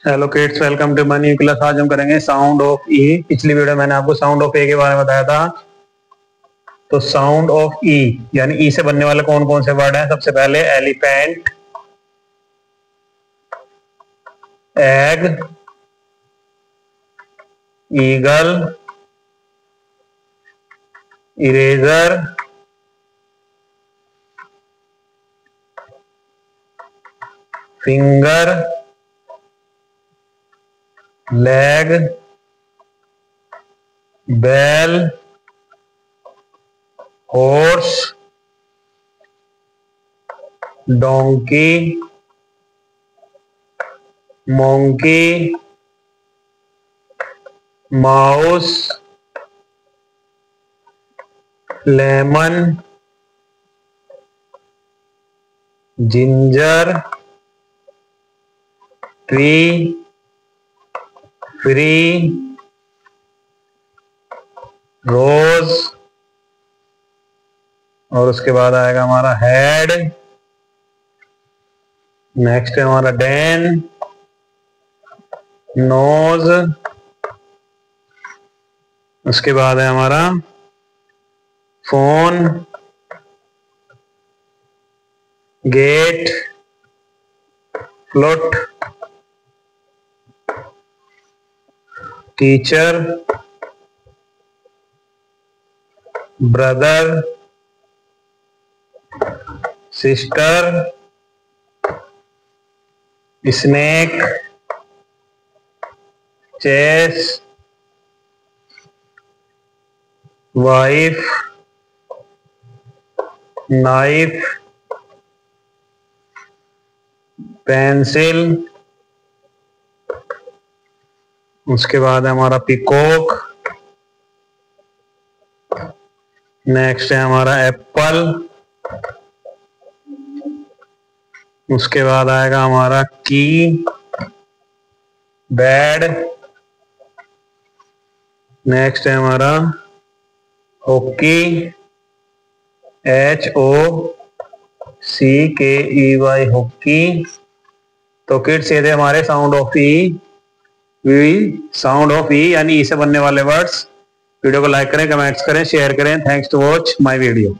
Hello kids, welcome to my new class. आज हम करेंगे साउंड ऑफ ई। पिछली वीडियो मैंने आपको साउंड ऑफ ए के बारे में बताया था। तो साउंड ऑफ ई यानी ई से बनने वाले कौन कौन से वर्ड हैं? सबसे पहले elephant, egg, eagle, eraser, finger, leg, bell, horse, donkey, monkey, mouse, lemon, ginger, tree, free, rose, और उसके बाद आएगा हमारा हेड। नेक्स्ट है हमारा डैन, नोज, उसके बाद है हमारा phone, gate, float, teacher, brother, sister, snake, chess, wife, knife, pencil, उसके बाद है हमारा पिकॉक। नेक्स्ट है हमारा एप्पल, उसके बाद आएगा हमारा की, बेड। नेक्स्ट है हमारा हॉकी, HOCKEY, हॉकी। तो किड्स ये थे हमारे sound of E. Sound of E यानी ई से बनने वाले वर्ड्स। वीडियो को लाइक करें, कमेंट्स करें, शेयर करें। Thanks to watch my video.